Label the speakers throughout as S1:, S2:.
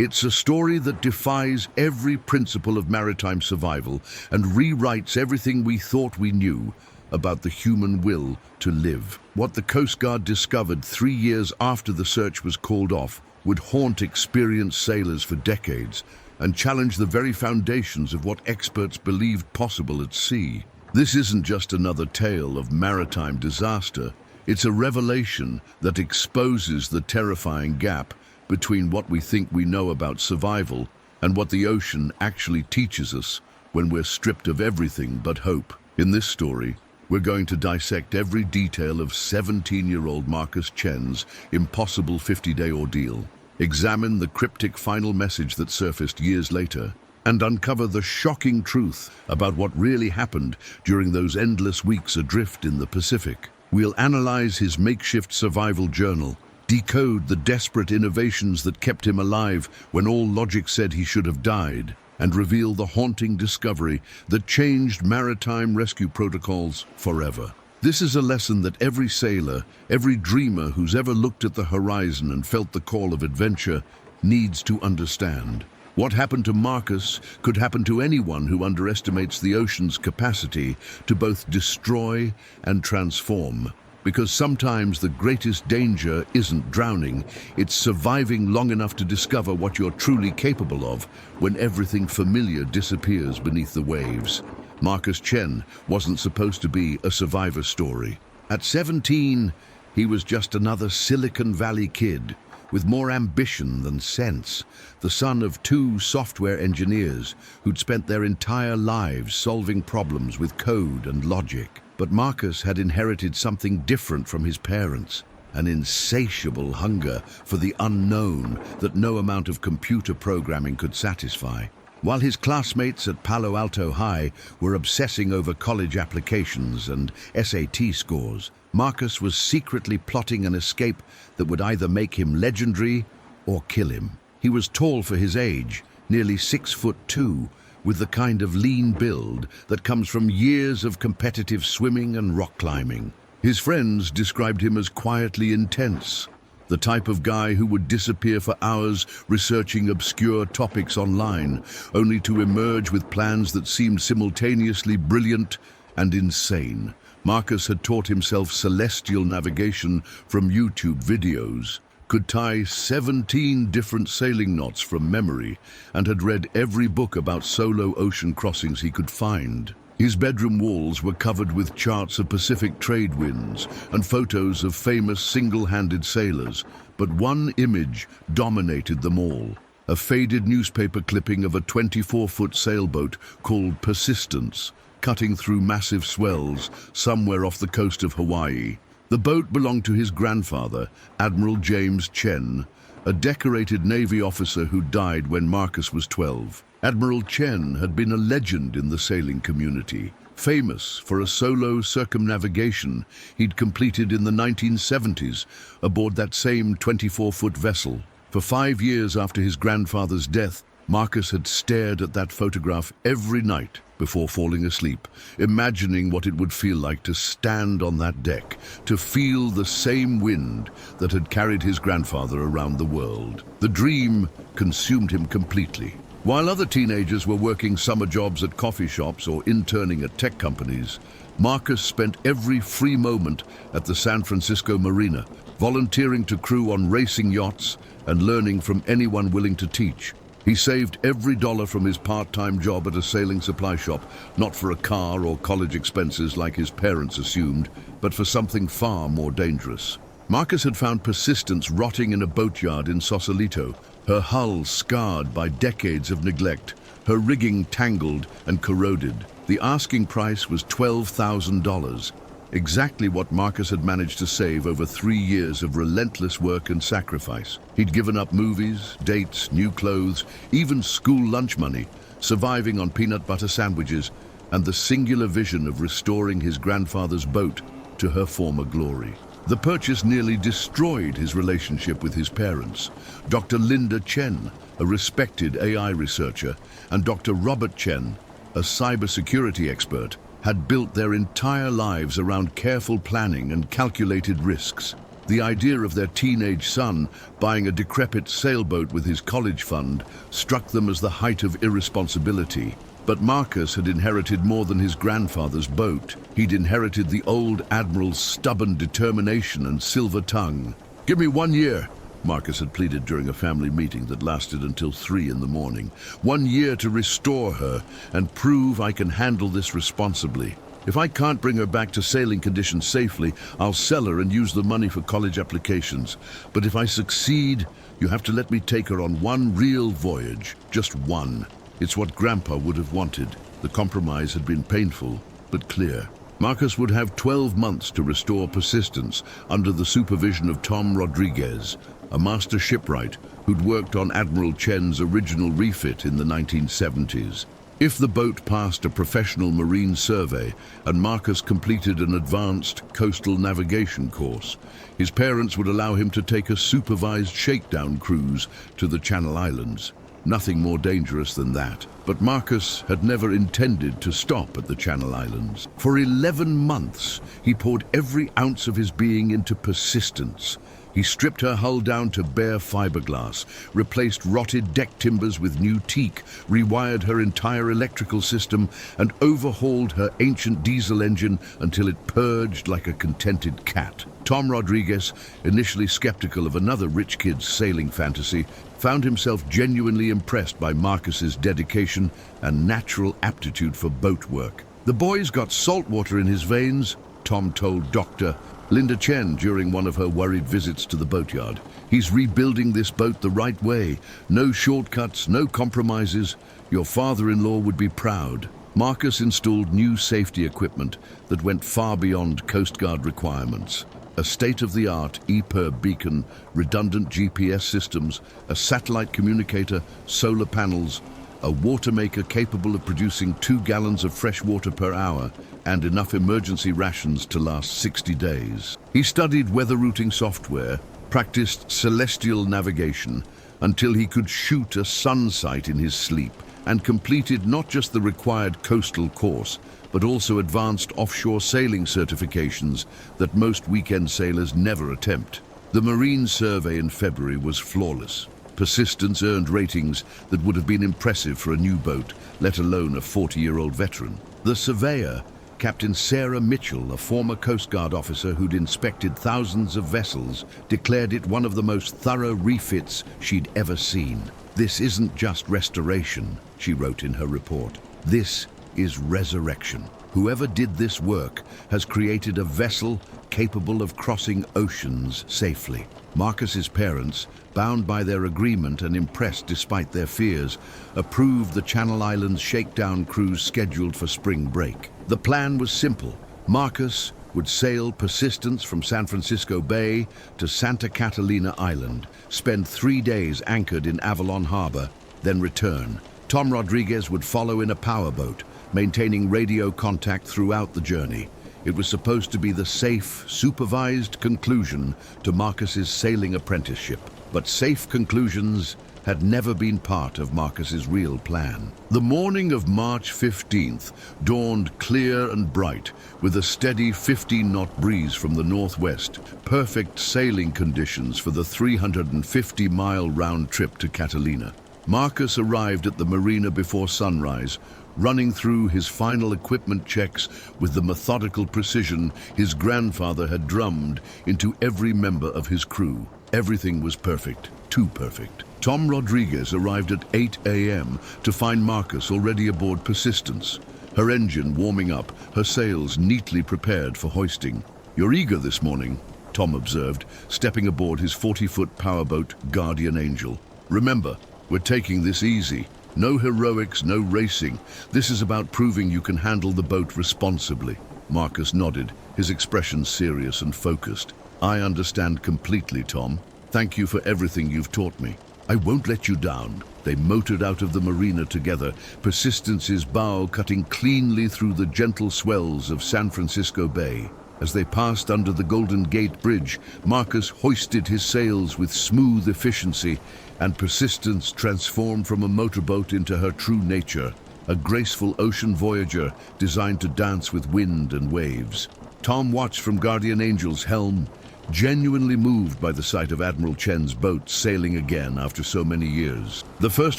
S1: It's a story that defies every principle of maritime survival and rewrites everything we thought we knew about the human will to live. What the Coast Guard discovered 3 years after the search was called off would haunt experienced sailors for decades and challenge the very foundations of what experts believed possible at sea. This isn't just another tale of maritime disaster. It's a revelation that exposes the terrifying gap between what we think we know about survival and what the ocean actually teaches us when we're stripped of everything but hope. In this story, we're going to dissect every detail of 17-year-old Marcus Chen's impossible 50-day ordeal, examine the cryptic final message that surfaced years later, and uncover the shocking truth about what really happened during those endless weeks adrift in the Pacific. We'll analyze his makeshift survival journal, decode the desperate innovations that kept him alive when all logic said he should have died, and reveal the haunting discovery that changed maritime rescue protocols forever. This is a lesson that every sailor, every dreamer who's ever looked at the horizon and felt the call of adventure needs to understand. What happened to Marcus could happen to anyone who underestimates the ocean's capacity to both destroy and transform. Because sometimes the greatest danger isn't drowning, it's surviving long enough to discover what you're truly capable of when everything familiar disappears beneath the waves. Marcus Chen wasn't supposed to be a survivor story. At 17, he was just another Silicon Valley kid with more ambition than sense, the son of 2 software engineers who'd spent their entire lives solving problems with code and logic. But Marcus had inherited something different from his parents, an insatiable hunger for the unknown that no amount of computer programming could satisfy. While his classmates at Palo Alto High were obsessing over college applications and SAT scores, Marcus was secretly plotting an escape that would either make him legendary or kill him. He was tall for his age, nearly 6'2", with the kind of lean build that comes from years of competitive swimming and rock climbing. His friends described him as quietly intense, the type of guy who would disappear for hours researching obscure topics online, only to emerge with plans that seemed simultaneously brilliant and insane. Marcus had taught himself celestial navigation from YouTube videos, could tie 17 different sailing knots from memory, and had read every book about solo ocean crossings he could find. His bedroom walls were covered with charts of Pacific trade winds and photos of famous single-handed sailors, but one image dominated them all: a faded newspaper clipping of a 24-foot sailboat called Persistence, cutting through massive swells somewhere off the coast of Hawaii. The boat belonged to his grandfather, Admiral James Chen, a decorated Navy officer who died when Marcus was 12. Admiral Chen had been a legend in the sailing community, famous for a solo circumnavigation he'd completed in the 1970s aboard that same 24-foot vessel. For 5 years after his grandfather's death, Marcus had stared at that photograph every night before falling asleep, imagining what it would feel like to stand on that deck, to feel the same wind that had carried his grandfather around the world. The dream consumed him completely. While other teenagers were working summer jobs at coffee shops or interning at tech companies, Marcus spent every free moment at the San Francisco Marina, volunteering to crew on racing yachts and learning from anyone willing to teach. He saved every dollar from his part-time job at a sailing supply shop, not for a car or college expenses like his parents assumed, but for something far more dangerous. Marcus had found Persistence rotting in a boatyard in Sausalito, her hull scarred by decades of neglect, her rigging tangled and corroded. The asking price was $12,000, exactly what Marcus had managed to save over 3 years of relentless work and sacrifice. He'd given up movies, dates, new clothes, even school lunch money, surviving on peanut butter sandwiches, and the singular vision of restoring his grandfather's boat to her former glory. The purchase nearly destroyed his relationship with his parents. Dr. Linda Chen, a respected AI researcher, and Dr. Robert Chen, a cybersecurity expert, had built their entire lives around careful planning and calculated risks. The idea of their teenage son buying a decrepit sailboat with his college fund struck them as the height of irresponsibility. But Marcus had inherited more than his grandfather's boat. He'd inherited the old admiral's stubborn determination and silver tongue. "Give me 1 year," Marcus had pleaded during a family meeting that lasted until 3 in the morning. "1 year to restore her and prove I can handle this responsibly. If I can't bring her back to sailing conditions safely, I'll sell her and use the money for college applications. But if I succeed, you have to let me take her on one real voyage, just one." It's what Grandpa would have wanted. The compromise had been painful, but clear. Marcus would have 12 months to restore Persistence under the supervision of Tom Rodriguez, a master shipwright who'd worked on Admiral Chen's original refit in the 1970s. If the boat passed a professional marine survey and Marcus completed an advanced coastal navigation course, his parents would allow him to take a supervised shakedown cruise to the Channel Islands. Nothing more dangerous than that. But Marcus had never intended to stop at the Channel Islands. For 11 months, he poured every ounce of his being into Persistence. He stripped her hull down to bare fiberglass, replaced rotted deck timbers with new teak, rewired her entire electrical system, and overhauled her ancient diesel engine until it purged like a contented cat. Tom Rodriguez, initially skeptical of another rich kid's sailing fantasy, found himself genuinely impressed by Marcus's dedication and natural aptitude for boat work. "The boy's got salt water in his veins," Tom told Dr. Linda Chen during one of her worried visits to the boatyard. "He's rebuilding this boat the right way. No shortcuts, no compromises. Your father-in-law would be proud." Marcus installed new safety equipment that went far beyond Coast Guard requirements. A state-of-the-art EPIRB beacon, redundant GPS systems, a satellite communicator, solar panels, a water maker capable of producing 2 gallons of fresh water per hour, and enough emergency rations to last 60 days. He studied weather routing software, practiced celestial navigation, until he could shoot a sun sight in his sleep, and completed not just the required coastal course, but also advanced offshore sailing certifications that most weekend sailors never attempt. The Marine Survey in February was flawless. Persistence earned ratings that would have been impressive for a new boat, let alone a 40-year-old veteran. The surveyor, Captain Sarah Mitchell, a former Coast Guard officer who'd inspected thousands of vessels, declared it one of the most thorough refits she'd ever seen. "This isn't just restoration," she wrote in her report. "This is resurrection. Whoever did this work has created a vessel capable of crossing oceans safely." Marcus's parents, bound by their agreement and impressed despite their fears, approved the Channel Islands shakedown cruise scheduled for spring break. The plan was simple. Marcus would sail Persistence from San Francisco Bay to Santa Catalina Island, spend 3 days anchored in Avalon Harbor, then return. Tom Rodriguez would follow in a powerboat, maintaining radio contact throughout the journey. It was supposed to be the safe, supervised conclusion to Marcus's sailing apprenticeship. But safe conclusions had never been part of Marcus's real plan. The morning of March 15th dawned clear and bright, with a steady 15-knot breeze from the northwest, perfect sailing conditions for the 350-mile round trip to Catalina. Marcus arrived at the marina before sunrise, running through his final equipment checks with the methodical precision his grandfather had drummed into every member of his crew. Everything was perfect, too perfect. Tom Rodriguez arrived at 8 a.m. to find Marcus already aboard Persistence, her engine warming up, her sails neatly prepared for hoisting. "You're eager this morning," Tom observed, stepping aboard his 40-foot powerboat Guardian Angel. "Remember, we're taking this easy. No heroics, no racing. This is about proving you can handle the boat responsibly." Marcus nodded, his expression serious and focused. "I understand completely, Tom. Thank you for everything you've taught me. I won't let you down." They motored out of the marina together, Persistence's bow cutting cleanly through the gentle swells of San Francisco Bay. As they passed under the Golden Gate Bridge, Marcus hoisted his sails with smooth efficiency, and Persistence transformed from a motorboat into her true nature, a graceful ocean voyager designed to dance with wind and waves. Tom watched from Guardian Angel's helm, genuinely moved by the sight of Admiral Chen's boat sailing again after so many years. The first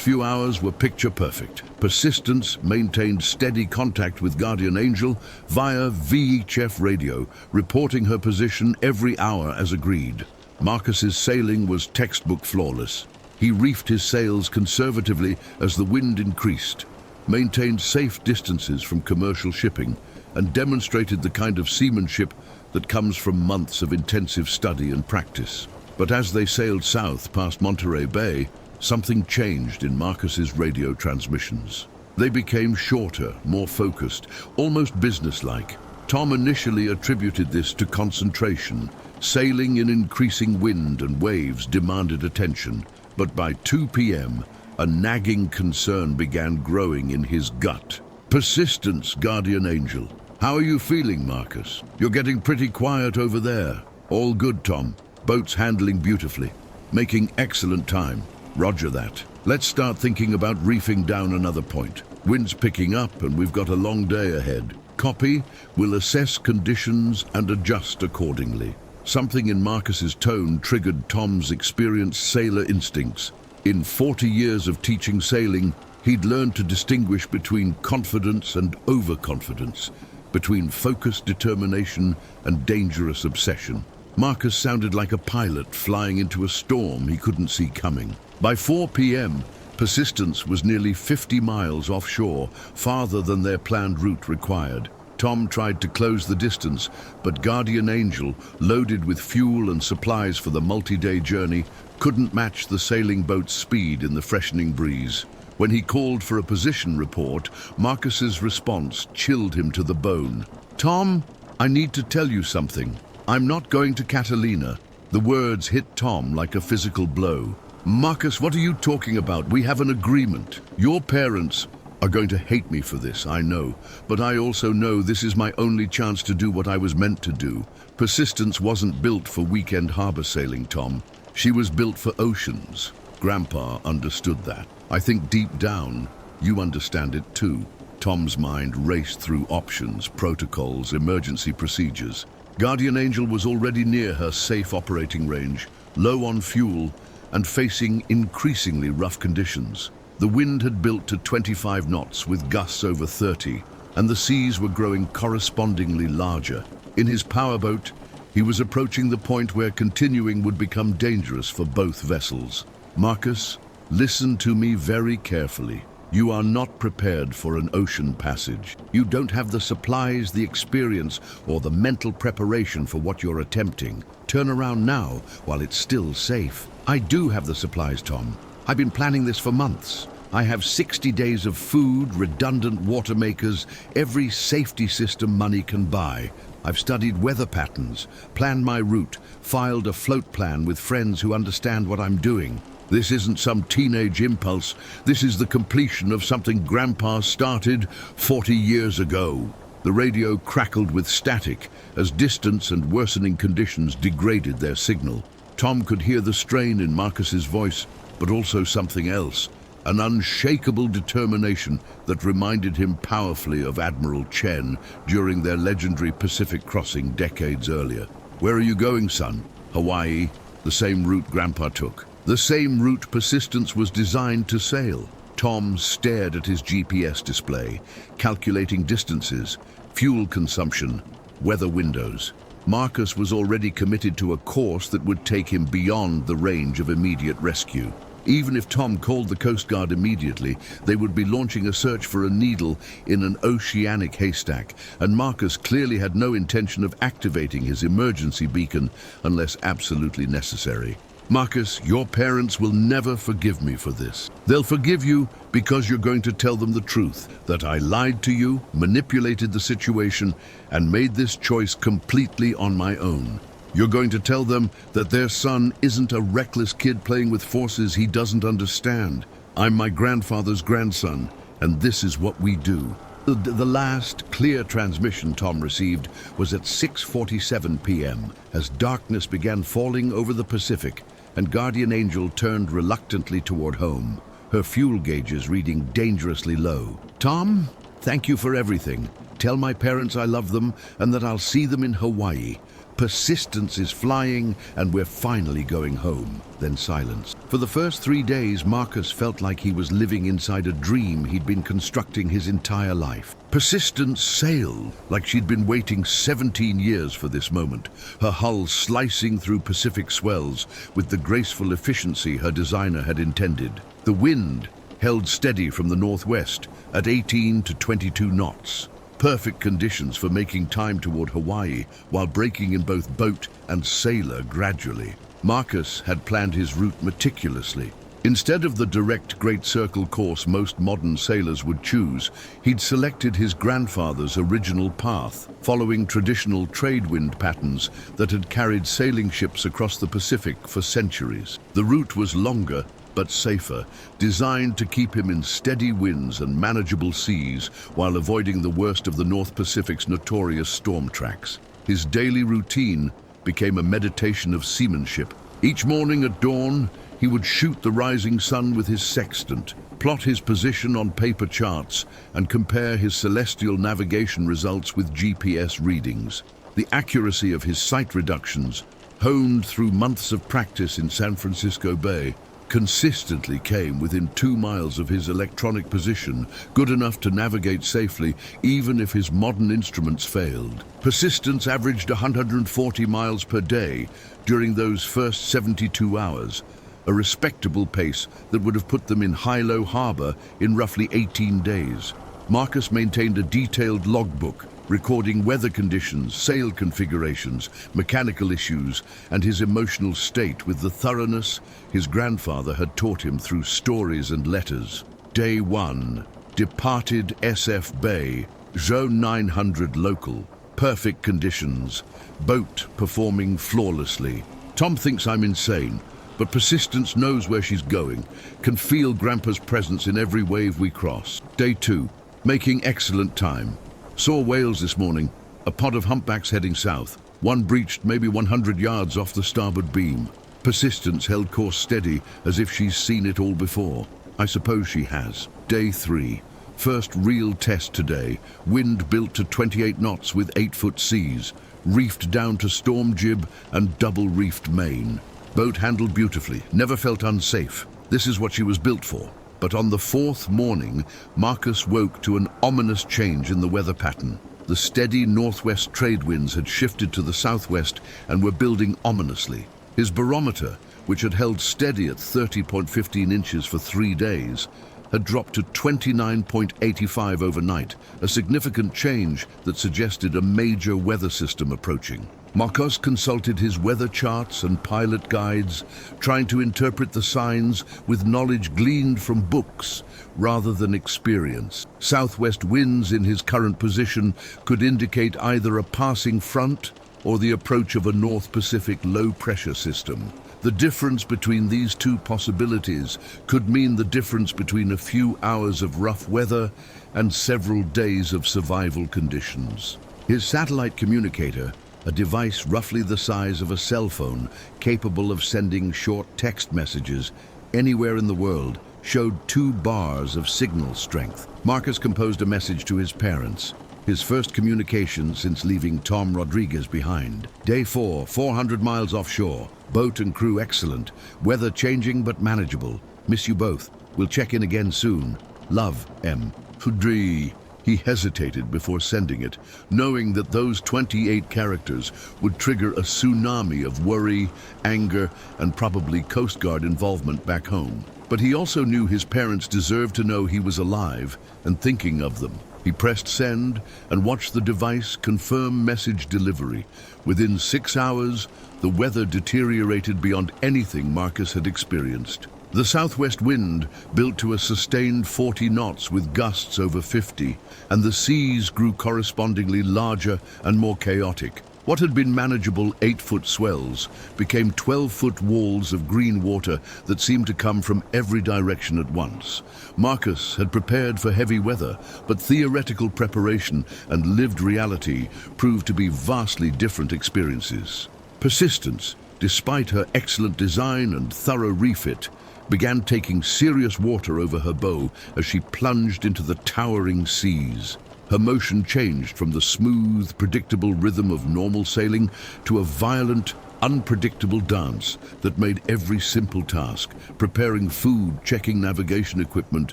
S1: few hours were picture perfect. Persistence maintained steady contact with Guardian Angel via VHF radio, reporting her position every hour as agreed. Marcus's sailing was textbook flawless. He reefed his sails conservatively as the wind increased, maintained safe distances from commercial shipping, and demonstrated the kind of seamanship that comes from months of intensive study and practice. But as they sailed south past Monterey Bay, something changed in Marcus's radio transmissions. They became shorter, more focused, almost businesslike. Tom initially attributed this to concentration. Sailing in increasing wind and waves demanded attention, but by 2 p.m., a nagging concern began growing in his gut. Persistence, Guardian Angel. How are you feeling, Marcus? You're getting pretty quiet over there. All good, Tom. Boat's handling beautifully. Making excellent time. Roger that. Let's start thinking about reefing down another point. Wind's picking up and we've got a long day ahead. Copy. We'll assess conditions and adjust accordingly. Something in Marcus's tone triggered Tom's experienced sailor instincts. In 40 years of teaching sailing, he'd learned to distinguish between confidence and overconfidence, between focused determination and dangerous obsession. Marcus sounded like a pilot flying into a storm he couldn't see coming. By 4 p.m., Persistence was nearly 50 miles offshore, farther than their planned route required. Tom tried to close the distance, but Guardian Angel, loaded with fuel and supplies for the multi-day journey, couldn't match the sailing boat's speed in the freshening breeze. When he called for a position report, Marcus's response chilled him to the bone. "Tom, I need to tell you something. I'm not going to Catalina." The words hit Tom like a physical blow. "Marcus, what are you talking about? We have an agreement. Your parents are going to hate me for this, I know, but I also know this is my only chance to do what I was meant to do. Persistence wasn't built for weekend harbor sailing, Tom. She was built for oceans." Grandpa understood that. "I think deep down, you understand it too." Tom's mind raced through options, protocols, emergency procedures. Guardian Angel was already near her safe operating range, low on fuel, and facing increasingly rough conditions. The wind had built to 25 knots with gusts over 30, and the seas were growing correspondingly larger. In his powerboat, he was approaching the point where continuing would become dangerous for both vessels. "Marcus, listen to me very carefully. You are not prepared for an ocean passage. You don't have the supplies, the experience, or the mental preparation for what you're attempting. Turn around now while it's still safe." "I do have the supplies, Tom. I've been planning this for months. I have 60 days of food, redundant water makers, every safety system money can buy. I've studied weather patterns, planned my route, filed a float plan with friends who understand what I'm doing. This isn't some teenage impulse. This is the completion of something Grandpa started 40 years ago." The radio crackled with static as distance and worsening conditions degraded their signal. Tom could hear the strain in Marcus's voice, but also something else, an unshakable determination that reminded him powerfully of Admiral Chen during their legendary Pacific crossing decades earlier. "Where are you going, son?" "Hawaii." "The same route Grandpa took." "The same route Persistence was designed to sail." Tom stared at his GPS display, calculating distances, fuel consumption, weather windows. Marcus was already committed to a course that would take him beyond the range of immediate rescue. Even if Tom called the Coast Guard immediately, they would be launching a search for a needle in an oceanic haystack, and Marcus clearly had no intention of activating his emergency beacon unless absolutely necessary. "Marcus, your parents will never forgive me for this. They'll forgive you because you're going to tell them the truth, that I lied to you, manipulated the situation, and made this choice completely on my own. You're going to tell them that their son isn't a reckless kid playing with forces he doesn't understand. I'm my grandfather's grandson, and this is what we do." The last clear transmission Tom received was at 6:47 p.m. as darkness began falling over the Pacific, and Guardian Angel turned reluctantly toward home, her fuel gauges reading dangerously low. "Tom, thank you for everything. Tell my parents I love them and that I'll see them in Hawaii. Persistence is flying, and we're finally going home. Then silence. For the first 3 days, Marcus felt like he was living inside a dream he'd been constructing his entire life. Persistence sailed like she'd been waiting 17 years for this moment, her hull slicing through Pacific swells with the graceful efficiency her designer had intended. The wind held steady from the northwest at 18 to 22 knots. Perfect conditions for making time toward Hawaii while breaking in both boat and sailor gradually. Marcus had planned his route meticulously. Instead of the direct Great Circle course most modern sailors would choose, he'd selected his grandfather's original path, following traditional trade wind patterns that had carried sailing ships across the Pacific for centuries. The route was longer but safer, designed to keep him in steady winds and manageable seas while avoiding the worst of the North Pacific's notorious storm tracks. His daily routine became a meditation of seamanship. Each morning at dawn, he would shoot the rising sun with his sextant, plot his position on paper charts, and compare his celestial navigation results with GPS readings. The accuracy of his sight reductions, honed through months of practice in San Francisco Bay, consistently came within 2 miles of his electronic position, good enough to navigate safely even if his modern instruments failed. Persistence averaged 140 miles per day during those first 72 hours, a respectable pace that would have put them in Hilo Harbor in roughly 18 days. Marcus maintained a detailed logbook, recording weather conditions, sail configurations, mechanical issues, and his emotional state with the thoroughness his grandfather had taught him through stories and letters. Day 1. Departed SF Bay, Zone 900 local. Perfect conditions. Boat performing flawlessly. Tom thinks I'm insane, but Persistence knows where she's going, can feel Grandpa's presence in every wave we cross. Day 2. Making excellent time. Saw whales this morning, a pod of humpbacks heading south. One breached maybe 100 yards off the starboard beam. Persistence held course steady as if she's seen it all before. I suppose she has. Day 3. First real test today. Wind built to 28 knots with 8-foot seas. Reefed down to storm jib and double reefed main. Boat handled beautifully, never felt unsafe. This is what she was built for. But on the 4th morning, Marcus woke to an ominous change in the weather pattern. The steady northwest trade winds had shifted to the southwest and were building ominously. His barometer, which had held steady at 30.15 inches for 3 days, had dropped to 29.85 overnight, a significant change that suggested a major weather system approaching. Marcos consulted his weather charts and pilot guides, trying to interpret the signs with knowledge gleaned from books rather than experience. Southwest winds in his current position could indicate either a passing front or the approach of a North Pacific low-pressure system. The difference between these two possibilities could mean the difference between a few hours of rough weather and several days of survival conditions. His satellite communicator, a device roughly the size of a cell phone, capable of sending short text messages anywhere in the world, showed 2 bars of signal strength. Marcus composed a message to his parents, his first communication since leaving Tom Rodriguez behind. Day 4, 400 miles offshore. Boat and crew excellent. Weather changing but manageable. Miss you both. We'll check in again soon. Love, M. Fudri. He hesitated before sending it, knowing that those 28 characters would trigger a tsunami of worry, anger, and probably Coast Guard involvement back home. But he also knew his parents deserved to know he was alive and thinking of them. He pressed send and watched the device confirm message delivery. Within 6 hours, the weather deteriorated beyond anything Marcus had experienced. The southwest wind built to a sustained 40 knots with gusts over 50, and the seas grew correspondingly larger and more chaotic. What had been manageable 8-foot swells became 12-foot walls of green water that seemed to come from every direction at once. Marcus had prepared for heavy weather, but theoretical preparation and lived reality proved to be vastly different experiences. Persistence, despite her excellent design and thorough refit, began taking serious water over her bow as she plunged into the towering seas. Her motion changed from the smooth, predictable rhythm of normal sailing to a violent, unpredictable dance that made every simple task, preparing food, checking navigation equipment,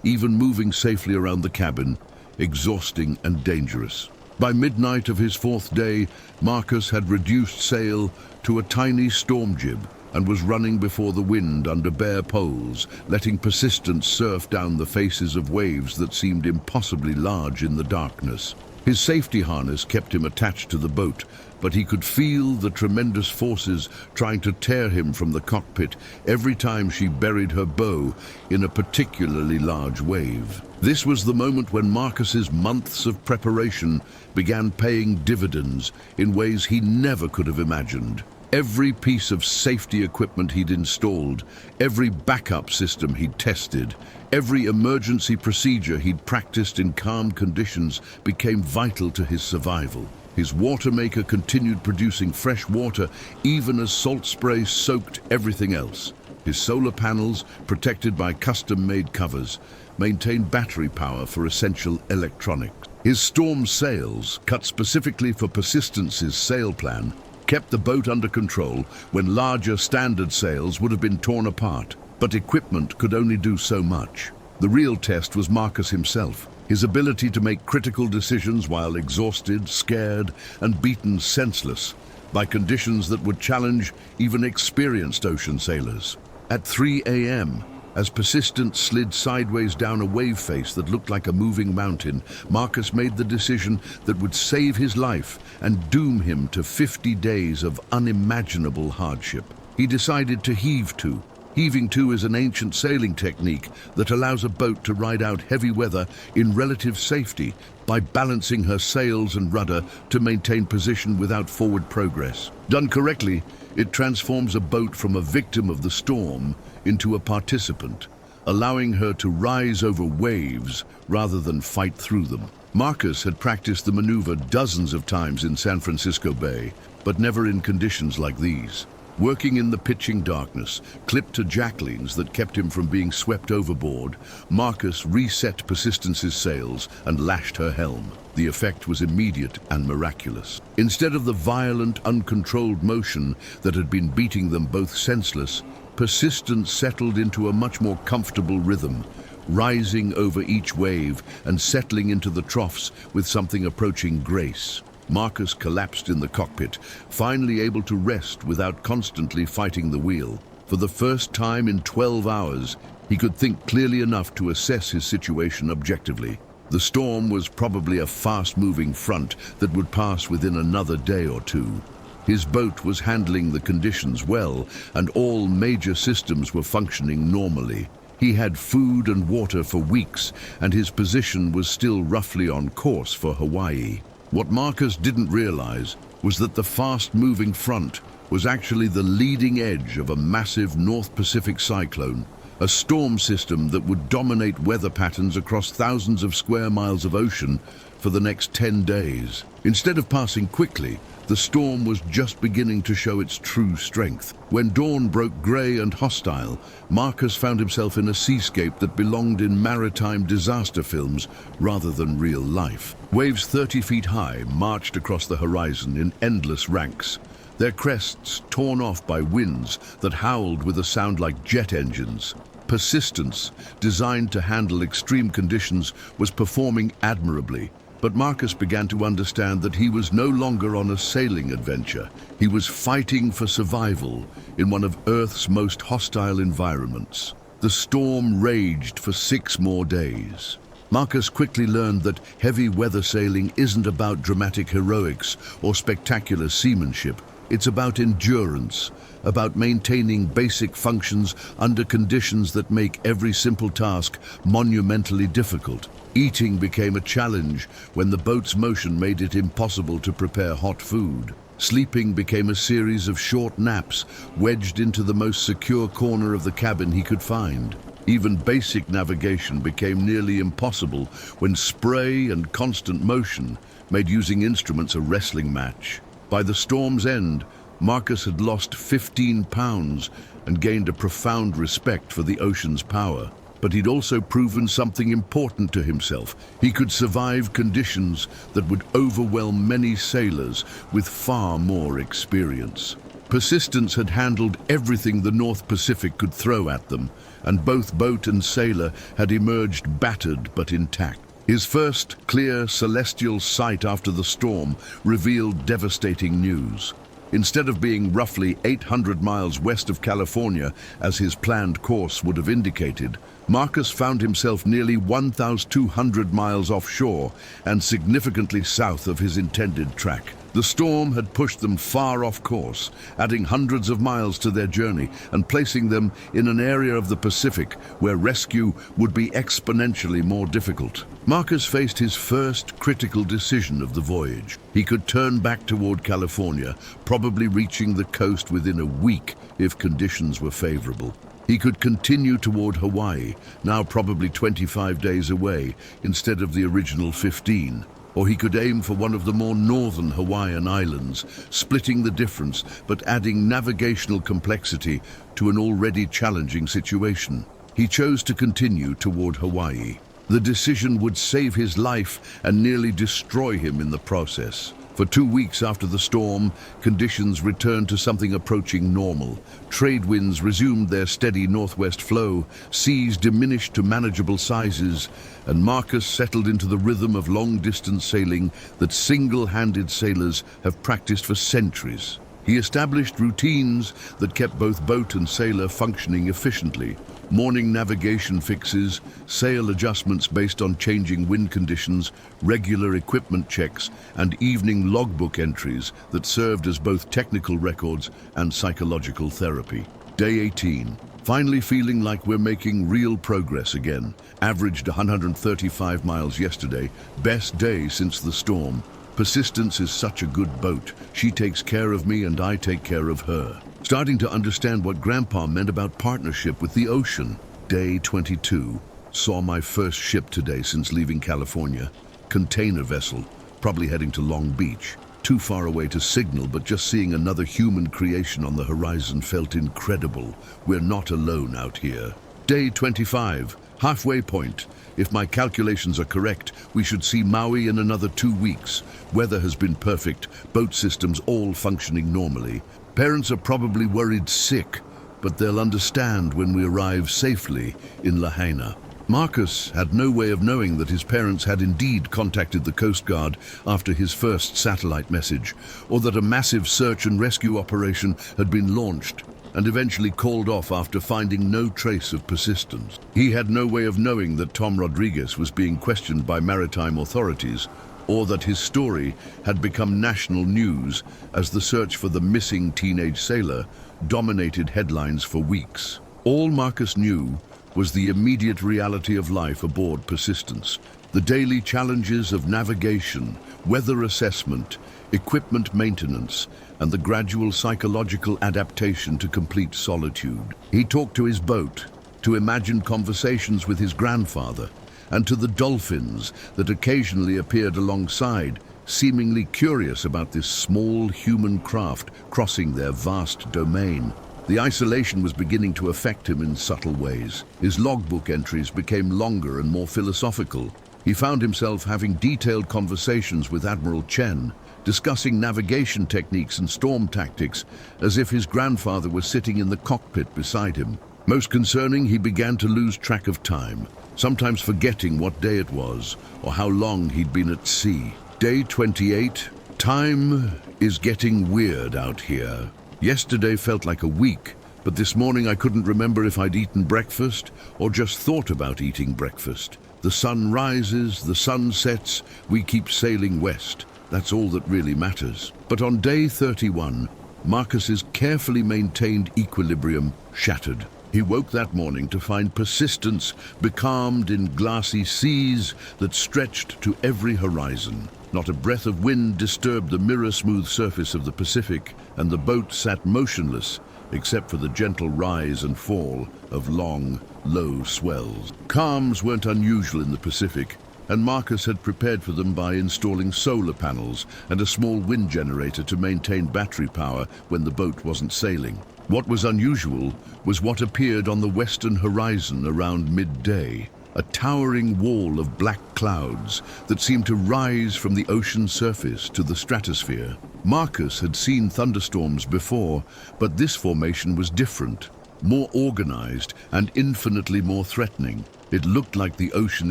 S1: even moving safely around the cabin, exhausting and dangerous. By midnight of his fourth day, Marcus had reduced sail to a tiny storm jib and was running before the wind under bare poles, letting Persistence surf down the faces of waves that seemed impossibly large in the darkness. His safety harness kept him attached to the boat, but he could feel the tremendous forces trying to tear him from the cockpit every time she buried her bow in a particularly large wave. This was the moment when Marcus's months of preparation began paying dividends in ways he never could have imagined. Every piece of safety equipment he'd installed, every backup system he'd tested, every emergency procedure he'd practiced in calm conditions became vital to his survival. His water maker continued producing fresh water even as salt spray soaked everything else. His solar panels, protected by custom-made covers, maintained battery power for essential electronics. His storm sails, cut specifically for Persistence's sail plan, kept the boat under control when larger standard sails would have been torn apart. But equipment could only do so much. The real test was Marcus himself. His ability to make critical decisions while exhausted, scared, and beaten senseless by conditions that would challenge even experienced ocean sailors. At 3 a.m., as Persistence slid sideways down a wave face that looked like a moving mountain, Marcus made the decision that would save his life and doom him to 50 days of unimaginable hardship. He decided to heave to. Heaving to is an ancient sailing technique that allows a boat to ride out heavy weather in relative safety by balancing her sails and rudder to maintain position without forward progress. Done correctly, it transforms a boat from a victim of the storm into a participant, allowing her to rise over waves rather than fight through them. Marcus had practiced the maneuver dozens of times in San Francisco Bay, but never in conditions like these. Working in the pitching darkness, clipped to jacklines that kept him from being swept overboard, Marcus reset Persistence's sails and lashed her helm. The effect was immediate and miraculous. Instead of the violent, uncontrolled motion that had been beating them both senseless, Persistence settled into a much more comfortable rhythm, rising over each wave and settling into the troughs with something approaching grace. Marcus collapsed in the cockpit, finally able to rest without constantly fighting the wheel. For the first time in 12 hours, he could think clearly enough to assess his situation objectively. The storm was probably a fast-moving front that would pass within another day or two. His boat was handling the conditions well, and all major systems were functioning normally. He had food and water for weeks, and his position was still roughly on course for Hawaii. What Marcus didn't realize was that the fast-moving front was actually the leading edge of a massive North Pacific cyclone, a storm system that would dominate weather patterns across thousands of square miles of ocean for the next 10 days. Instead of passing quickly, the storm was just beginning to show its true strength. When dawn broke grey and hostile, Marcus found himself in a seascape that belonged in maritime disaster films rather than real life. Waves 30 feet high marched across the horizon in endless ranks, their crests torn off by winds that howled with a sound like jet engines. Persistence, designed to handle extreme conditions, was performing admirably. But Marcus began to understand that he was no longer on a sailing adventure. He was fighting for survival in one of Earth's most hostile environments. The storm raged for 6 more days. Marcus quickly learned that heavy weather sailing isn't about dramatic heroics or spectacular seamanship. It's about endurance, about maintaining basic functions under conditions that make every simple task monumentally difficult. Eating became a challenge when the boat's motion made it impossible to prepare hot food. Sleeping became a series of short naps wedged into the most secure corner of the cabin he could find. Even basic navigation became nearly impossible when spray and constant motion made using instruments a wrestling match. By the storm's end, Marcus had lost 15 pounds and gained a profound respect for the ocean's power. but he'd also proven something important to himself. He could survive conditions that would overwhelm many sailors with far more experience. Persistence had handled everything the North Pacific could throw at them, and both boat and sailor had emerged battered but intact. His first clear celestial sight after the storm revealed devastating news. Instead of being roughly 800 miles west of California, as his planned course would have indicated, Marcus found himself nearly 1,200 miles offshore and significantly south of his intended track. The storm had pushed them far off course, adding hundreds of miles to their journey and placing them in an area of the Pacific where rescue would be exponentially more difficult. Marcus faced his first critical decision of the voyage. He could turn back toward California, probably reaching the coast within a week if conditions were favorable. He could continue toward Hawaii, now probably 25 days away instead of the original 15. Or he could aim for one of the more northern Hawaiian islands, splitting the difference but adding navigational complexity to an already challenging situation. He chose to continue toward Hawaii. The decision would save his life and nearly destroy him in the process. For 2 weeks after the storm, conditions returned to something approaching normal. Trade winds resumed their steady northwest flow, seas diminished to manageable sizes, and Marcus settled into the rhythm of long-distance sailing that single-handed sailors have practiced for centuries. He established routines that kept both boat and sailor functioning efficiently. Morning navigation fixes, sail adjustments based on changing wind conditions, regular equipment checks, and evening logbook entries that served as both technical records and psychological therapy. Day 18. Finally feeling like we're making real progress again. Averaged 135 miles yesterday, best day since the storm. Persistence is such a good boat. She takes care of me and I take care of her. Starting to understand what Grandpa meant about partnership with the ocean. Day 22. Saw my first ship today since leaving California. Container vessel, probably heading to Long Beach. Too far away to signal, but just seeing another human creation on the horizon felt incredible. We're not alone out here. Day 25. Halfway point. If my calculations are correct, we should see Maui in another 2 weeks. Weather has been perfect, boat systems all functioning normally. Parents are probably worried sick, but they'll understand when we arrive safely in Lahaina. Marcus had no way of knowing that his parents had indeed contacted the Coast Guard after his first satellite message, or that a massive search and rescue operation had been launched and eventually called off after finding no trace of persistence. He had no way of knowing that Tom Rodriguez was being questioned by maritime authorities, or that his story had become national news as the search for the missing teenage sailor dominated headlines for weeks. All Marcus knew was the immediate reality of life aboard Persistence, the daily challenges of navigation, weather assessment, equipment maintenance, and the gradual psychological adaptation to complete solitude. He talked to his boat, to imagined conversations with his grandfather, and to the dolphins that occasionally appeared alongside, seemingly curious about this small human craft crossing their vast domain. The isolation was beginning to affect him in subtle ways. His logbook entries became longer and more philosophical. He found himself having detailed conversations with Admiral Chen, discussing navigation techniques and storm tactics as if his grandfather was sitting in the cockpit beside him. Most concerning, he began to lose track of time, sometimes forgetting what day it was or how long he'd been at sea. Day 28. Time is getting weird out here. Yesterday felt like a week, but this morning I couldn't remember if I'd eaten breakfast or just thought about eating breakfast. The sun rises, the sun sets, we keep sailing west. That's all that really matters. But on day 31, Marcus's carefully maintained equilibrium shattered. He woke that morning to find Persistence becalmed in glassy seas that stretched to every horizon. Not a breath of wind disturbed the mirror-smooth surface of the Pacific, and the boat sat motionless, except for the gentle rise and fall of long, low swells. Calms weren't unusual in the Pacific, and Marcus had prepared for them by installing solar panels and a small wind generator to maintain battery power when the boat wasn't sailing. What was unusual was what appeared on the western horizon around midday, a towering wall of black clouds that seemed to rise from the ocean surface to the stratosphere. Marcus had seen thunderstorms before, but this formation was different, more organized and infinitely more threatening. It looked like the ocean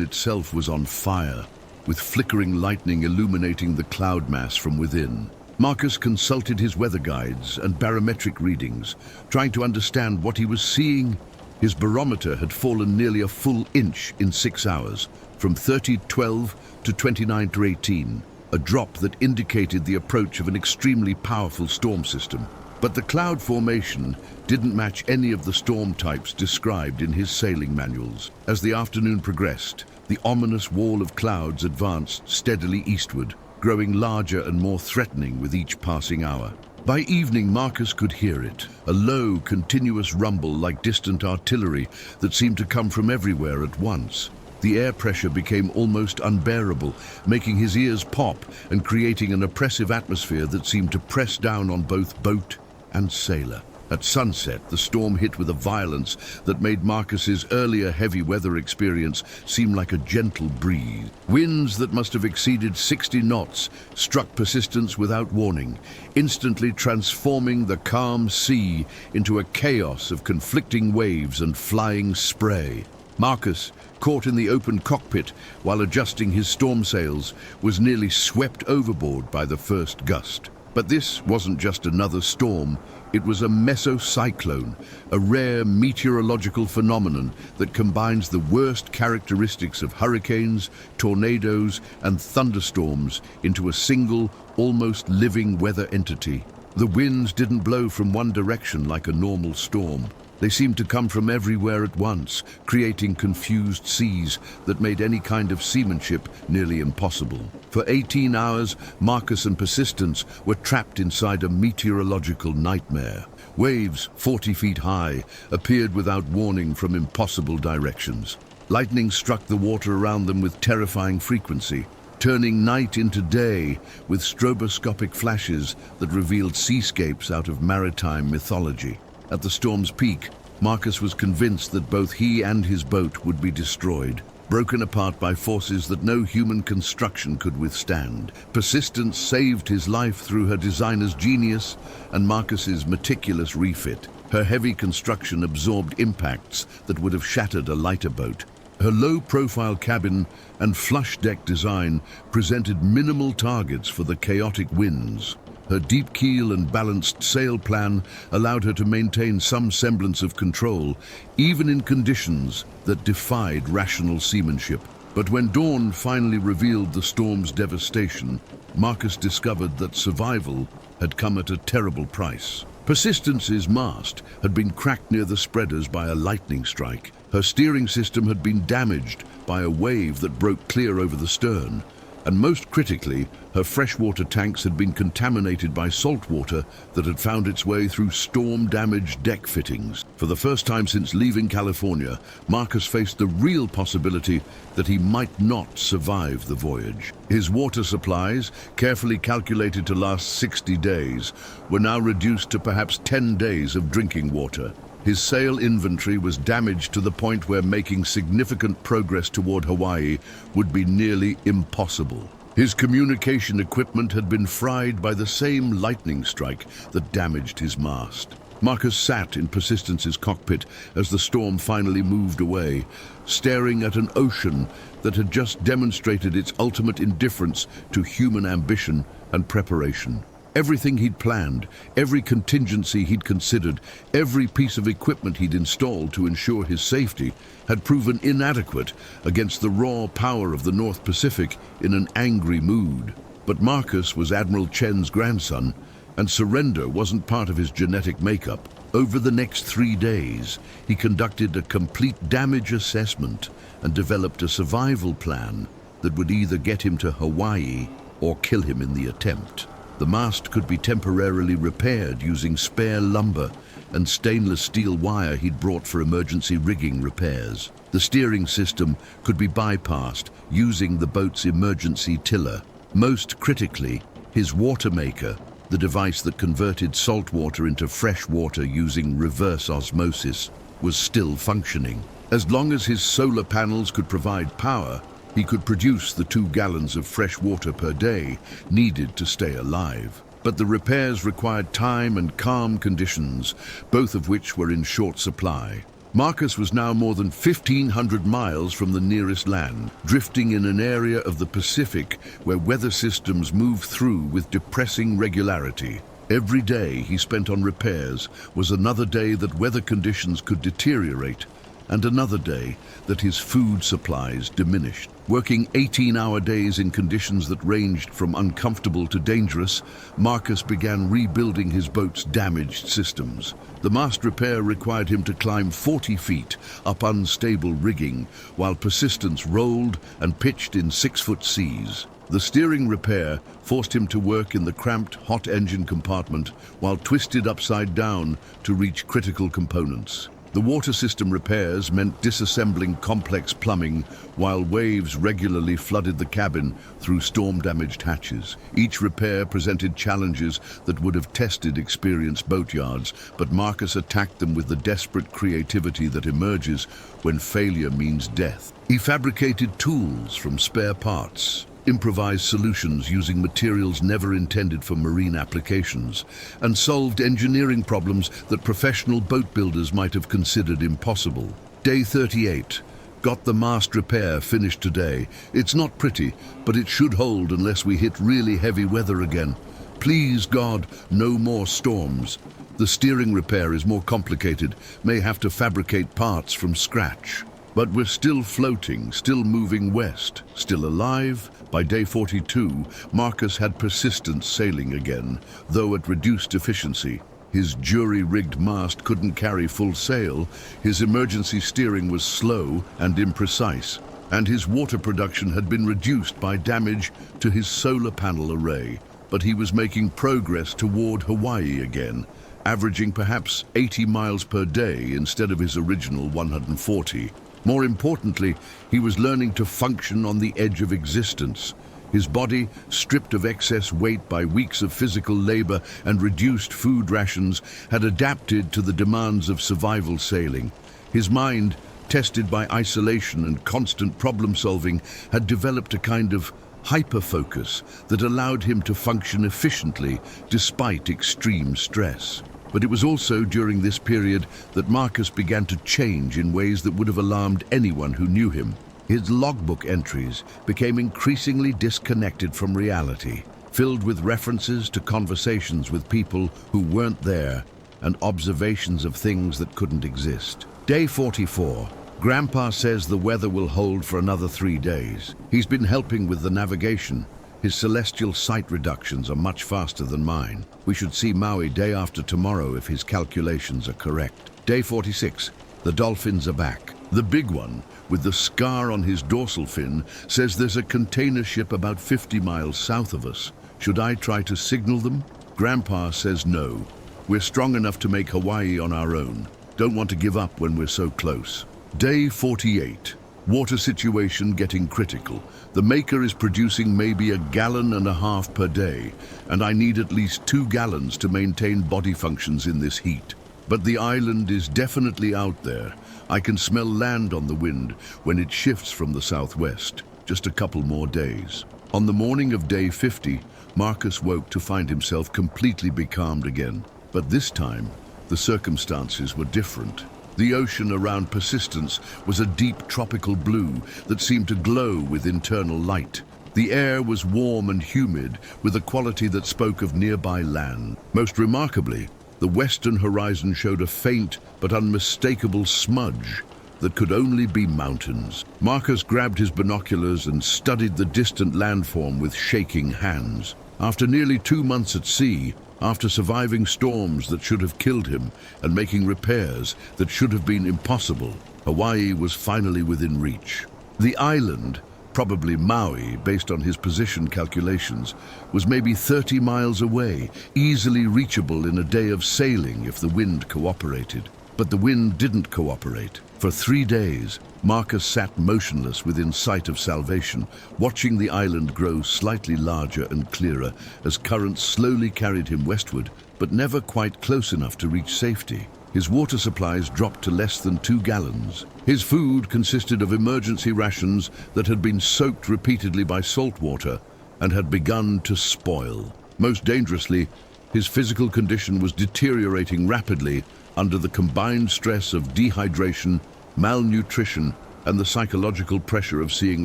S1: itself was on fire, with flickering lightning illuminating the cloud mass from within. Marcus consulted his weather guides and barometric readings, trying to understand what he was seeing. His barometer had fallen nearly a full inch in 6 hours, from 30.12 to 29.18, a drop that indicated the approach of an extremely powerful storm system. But the cloud formation didn't match any of the storm types described in his sailing manuals. As the afternoon progressed, the ominous wall of clouds advanced steadily eastward, growing larger and more threatening with each passing hour. By evening, Marcus could hear it, a low, continuous rumble like distant artillery that seemed to come from everywhere at once. The air pressure became almost unbearable, making his ears pop and creating an oppressive atmosphere that seemed to press down on both boat and sailor. At sunset, the storm hit with a violence that made Marcus's earlier heavy weather experience seem like a gentle breeze. Winds that must have exceeded 60 knots struck Persistence without warning, instantly transforming the calm sea into a chaos of conflicting waves and flying spray. Marcus, caught in the open cockpit while adjusting his storm sails, was nearly swept overboard by the first gust. But this wasn't just another storm, it was a mesocyclone, a rare meteorological phenomenon that combines the worst characteristics of hurricanes, tornadoes, and thunderstorms into a single, almost living weather entity. The winds didn't blow from one direction like a normal storm. They seemed to come from everywhere at once, creating confused seas that made any kind of seamanship nearly impossible. For 18 hours, Marcus and Persistence were trapped inside a meteorological nightmare. Waves 40 feet high appeared without warning from impossible directions. Lightning struck the water around them with terrifying frequency, turning night into day with stroboscopic flashes that revealed seascapes out of maritime mythology. At the storm's peak, Marcus was convinced that both he and his boat would be destroyed, broken apart by forces that no human construction could withstand. Persistence saved his life through her designer's genius and Marcus's meticulous refit. Her heavy construction absorbed impacts that would have shattered a lighter boat. Her low-profile cabin and flush-deck design presented minimal targets for the chaotic winds. Her deep keel and balanced sail plan allowed her to maintain some semblance of control, even in conditions that defied rational seamanship. But when dawn finally revealed the storm's devastation, Marcus discovered that survival had come at a terrible price. Persistence's mast had been cracked near the spreaders by a lightning strike. Her steering system had been damaged by a wave that broke clear over the stern. And most critically, her freshwater tanks had been contaminated by salt water that had found its way through storm-damaged deck fittings. For the first time since leaving California, Marcus faced the real possibility that he might not survive the voyage. His water supplies, carefully calculated to last 60 days, were now reduced to perhaps 10 days of drinking water. His sail inventory was damaged to the point where making significant progress toward Hawaii would be nearly impossible. His communication equipment had been fried by the same lightning strike that damaged his mast. Marcus sat in Persistence's cockpit as the storm finally moved away, staring at an ocean that had just demonstrated its ultimate indifference to human ambition and preparation. Everything he'd planned, every contingency he'd considered, every piece of equipment he'd installed to ensure his safety had proven inadequate against the raw power of the North Pacific in an angry mood. But Marcus was Admiral Chen's grandson, and surrender wasn't part of his genetic makeup. Over the next 3 days, he conducted a complete damage assessment and developed a survival plan that would either get him to Hawaii or kill him in the attempt. The mast could be temporarily repaired using spare lumber and stainless steel wire he'd brought for emergency rigging repairs. The steering system could be bypassed using the boat's emergency tiller. Most critically, his water maker, the device that converted salt water into fresh water using reverse osmosis, was still functioning. As long as his solar panels could provide power, he could produce the 2 gallons of fresh water per day needed to stay alive. But the repairs required time and calm conditions, both of which were in short supply. Marcus was now more than 1,500 miles from the nearest land, drifting in an area of the Pacific where weather systems move through with depressing regularity. Every day he spent on repairs was another day that weather conditions could deteriorate, and another day that his food supplies diminished. Working 18-hour days in conditions that ranged from uncomfortable to dangerous, Marcus began rebuilding his boat's damaged systems. The mast repair required him to climb 40 feet up unstable rigging, while Persistence rolled and pitched in 6-foot seas. The steering repair forced him to work in the cramped, hot engine compartment while twisted upside down to reach critical components. The water system repairs meant disassembling complex plumbing while waves regularly flooded the cabin through storm-damaged hatches. Each repair presented challenges that would have tested experienced boatyards, but Marcus attacked them with the desperate creativity that emerges when failure means death. He fabricated tools from spare parts, improvised solutions using materials never intended for marine applications, and solved engineering problems that professional boat builders might have considered impossible. Day 38. Got the mast repair finished today. It's not pretty, but it should hold unless we hit really heavy weather again. Please God, no more storms. The steering repair is more complicated, may have to fabricate parts from scratch. But we're still floating, still moving west, still alive. By day 42, Marcus had Persistence sailing again, though at reduced efficiency. His jury-rigged mast couldn't carry full sail, his emergency steering was slow and imprecise, and his water production had been reduced by damage to his solar panel array. But he was making progress toward Hawaii again, averaging perhaps 80 miles per day instead of his original 140. More importantly, he was learning to function on the edge of existence. His body, stripped of excess weight by weeks of physical labor and reduced food rations, had adapted to the demands of survival sailing. His mind, tested by isolation and constant problem-solving, had developed a kind of hyper-focus that allowed him to function efficiently despite extreme stress. But it was also during this period that Marcus began to change in ways that would have alarmed anyone who knew him. His logbook entries became increasingly disconnected from reality, filled with references to conversations with people who weren't there and observations of things that couldn't exist. Day 44. Grandpa says the weather will hold for another 3 days. He's been helping with the navigation. His celestial sight reductions are much faster than mine. We should see Maui day after tomorrow if his calculations are correct. Day 46. The dolphins are back. The big one, with the scar on his dorsal fin, says there's a container ship about 50 miles south of us. Should I try to signal them? Grandpa says no. We're strong enough to make Hawaii on our own. Don't want to give up when we're so close. Day 48. Water situation getting critical. The maker is producing maybe 1.5 gallons per day, and I need at least 2 gallons to maintain body functions in this heat. But the island is definitely out there. I can smell land on the wind when it shifts from the southwest. Just a couple more days. On the morning of day 50, Marcus woke to find himself completely becalmed again. But this time, the circumstances were different. The ocean around Persistence was a deep tropical blue that seemed to glow with internal light. The air was warm and humid, with a quality that spoke of nearby land. Most remarkably, the western horizon showed a faint but unmistakable smudge that could only be mountains. Marcus grabbed his binoculars and studied the distant landform with shaking hands. After nearly 2 months at sea, after surviving storms that should have killed him and making repairs that should have been impossible, Hawaii was finally within reach. The island, Probably Maui, based on his position calculations, was maybe 30 miles away, easily reachable in a day of sailing if the wind cooperated. But the wind didn't cooperate. For 3 days, Marcus sat motionless within sight of salvation, watching the island grow slightly larger and clearer as currents slowly carried him westward, but never quite close enough to reach safety. His water supplies dropped to less than 2 gallons. His food consisted of emergency rations that had been soaked repeatedly by salt water and had begun to spoil. Most dangerously, his physical condition was deteriorating rapidly under the combined stress of dehydration, malnutrition, and the psychological pressure of seeing